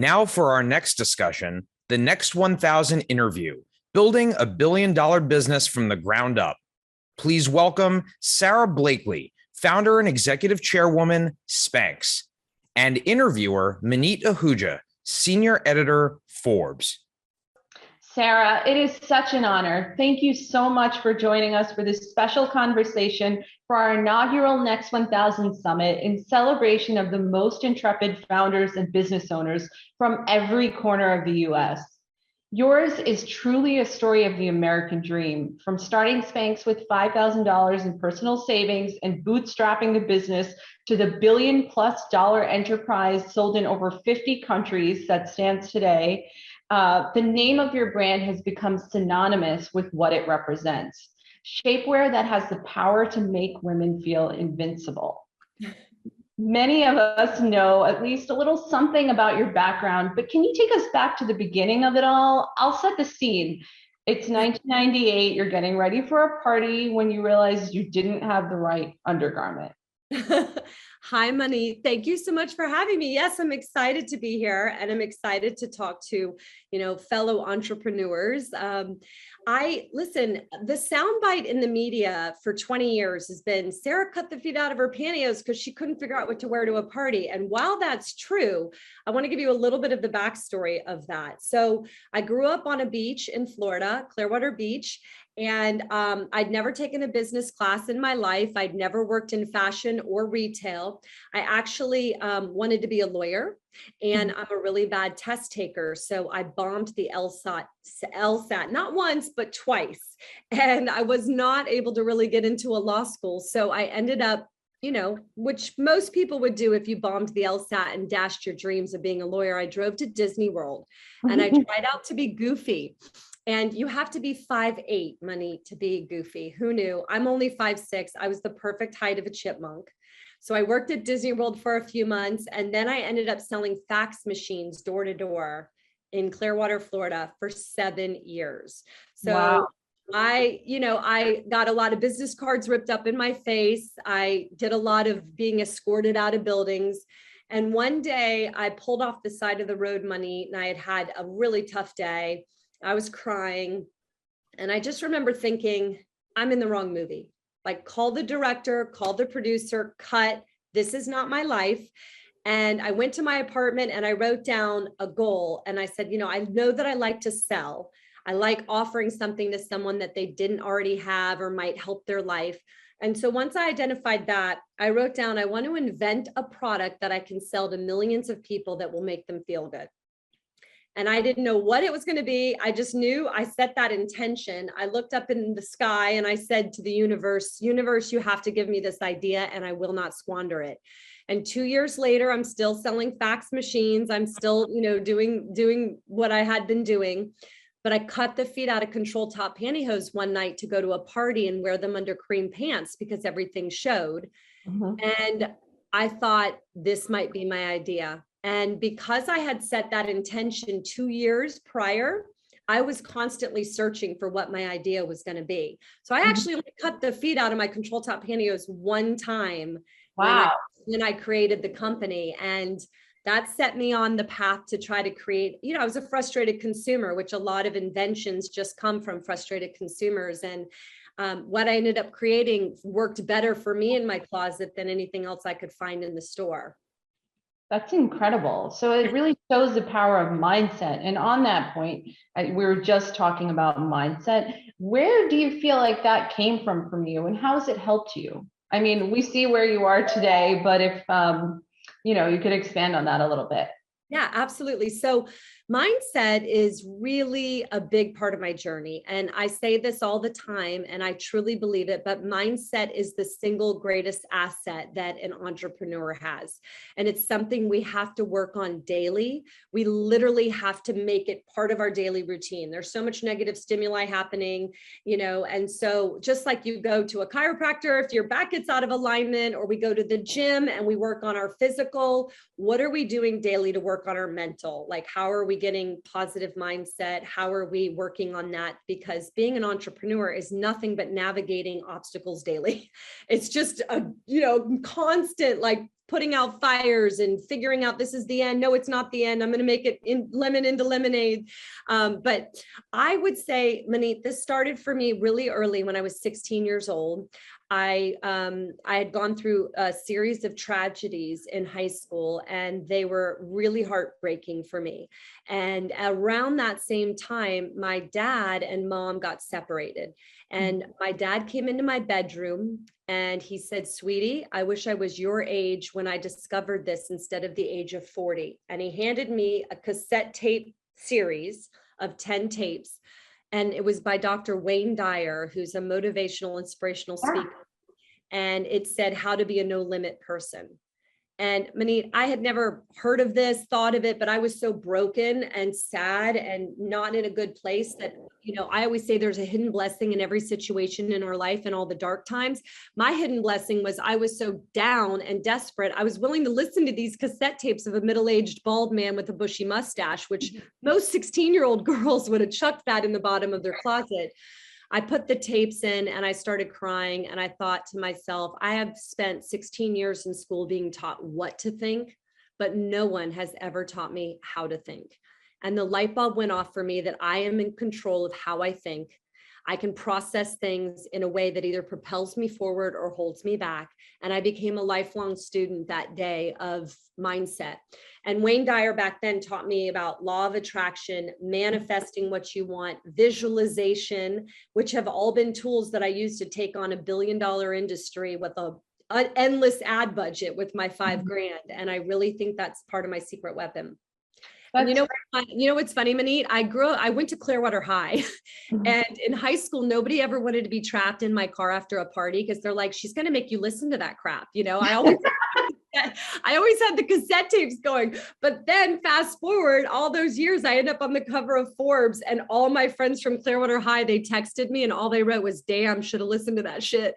Now for our next discussion, the Next 1000 interview, building a billion-dollar business from the ground up. Please welcome Sara Blakely, founder and executive chairwoman, Spanx, and interviewer Maneet Ahuja, senior editor, Forbes. Sara, it is such an honor. Thank you so much for joining us for this special conversation for our inaugural Next 1000 Summit in celebration of the most intrepid founders and business owners from every corner of the US. Yours is truly a story of the American dream, from starting Spanx with $5,000 in personal savings and bootstrapping the business to the billion-plus-dollar enterprise sold in over 50 countries that stands today. The name of your brand has become synonymous with what it represents. Shapewear that has the power to make women feel invincible. Many of us know at least a little something about your background, but can you take us back to the beginning of it all? I'll set the scene. It's 1998, you're getting ready for a party when you realize you didn't have the right undergarment. Hi, Maneet. Thank you so much for having me. Yes, I'm excited to be here, and I'm excited to talk to, fellow entrepreneurs. Listen, the soundbite in the media for 20 years has been Sara cut the feet out of her pantyhose because she couldn't figure out what to wear to a party. And while that's true, I want to give you a little bit of the backstory of that. So I grew up on a beach in Florida, Clearwater Beach. And I'd never taken a business class in my life. I'd never worked in fashion or retail. I actually wanted to be a lawyer, and I'm a really bad test taker. So I bombed the LSAT, not once, but twice. And I was not able to really get into a law school. So I ended up, which most people would do if you bombed the LSAT and dashed your dreams of being a lawyer. I drove to Disney World and I tried out to be goofy. And you have to be 5'8", Maneet, to be goofy. Who knew? I'm only 5'6". I was the perfect height of a chipmunk. So I worked at Disney World for a few months, and then I ended up selling fax machines door to door in Clearwater, Florida for 7 years. So wow. I got a lot of business cards ripped up in my face. I did a lot of being escorted out of buildings. And one day I pulled off the side of the road, Maneet, and I had had a really tough day. I was crying. And I just remember thinking, I'm in the wrong movie. Like, call the director, call the producer, cut. This is not my life. And I went to my apartment and I wrote down a goal. And I said, I know that I like to sell. I like offering something to someone that they didn't already have or might help their life. And so once I identified that, I wrote down, I want to invent a product that I can sell to millions of people that will make them feel good. And I didn't know what it was going to be. I just knew I set that intention. I looked up in the sky and I said to the universe, you have to give me this idea and I will not squander it. And 2 years later, I'm still selling fax machines. I'm still, doing what I had been doing. But I cut the feet out of control top pantyhose one night to go to a party and wear them under cream pants because everything showed. Mm-hmm. And I thought this might be my idea. And because I had set that intention 2 years prior, I was constantly searching for what my idea was going to be. So I actually only cut the feet out of my control top pantyhose one time. Wow. When I created the company. And that set me on the path to try to create, I was a frustrated consumer, which a lot of inventions just come from frustrated consumers. And what I ended up creating worked better for me in my closet than anything else I could find in the store. That's incredible. So it really shows the power of mindset. And on that point, we were just talking about mindset. Where do you feel like that came from you, and how has it helped you? I mean, we see where you are today, but if, you could expand on that a little bit. Yeah, absolutely. So mindset is really a big part of my journey. And I say this all the time, and I truly believe it, but mindset is the single greatest asset that an entrepreneur has. And it's something we have to work on daily. We literally have to make it part of our daily routine. There's so much negative stimuli happening, and so just like you go to a chiropractor, if your back gets out of alignment, or we go to the gym and we work on our physical, what are we doing daily to work on our mental? Like, how are we getting positive mindset? How are we working on that? Because being an entrepreneur is nothing but navigating obstacles daily. It's just a, constant, like, putting out fires and figuring out this is the end. No, it's not the end. I'm going to make it lemon into lemonade. But I would say, Maneet, this started for me really early when I was 16 years old. I had gone through a series of tragedies in high school, and they were really heartbreaking for me. And around that same time, my dad and mom got separated. And my dad came into my bedroom and he said, "Sweetie, I wish I was your age when I discovered this instead of the age of 40. And he handed me a cassette tape series of 10 tapes. And it was by Dr. Wayne Dyer, who's a motivational, inspirational speaker. And it said how to be a no limit person. And Maneet, I had never heard of this, thought of it, but I was so broken and sad and not in a good place that, I always say there's a hidden blessing in every situation in our life and all the dark times. My hidden blessing was I was so down and desperate. I was willing to listen to these cassette tapes of a middle-aged bald man with a bushy mustache, which most 16-year-old girls would have chucked that in the bottom of their closet. I put the tapes in and I started crying, and I thought to myself, I have spent 16 years in school being taught what to think, but no one has ever taught me how to think. And the light bulb went off for me that I am in control of how I think. I can process things in a way that either propels me forward or holds me back. And I became a lifelong student that day of mindset. And Wayne Dyer back then taught me about law of attraction, manifesting what you want, visualization, which have all been tools that I use to take on $1 billion industry with an endless ad budget with my $5,000. And I really think that's part of my secret weapon. And what's funny, Maneet? I went to Clearwater High, and in high school, nobody ever wanted to be trapped in my car after a party because they're like, she's going to make you listen to that crap. I always had the cassette tapes going, but then fast forward all those years, I end up on the cover of Forbes, and all my friends from Clearwater High, they texted me and all they wrote was, "Damn, should have listened to that shit."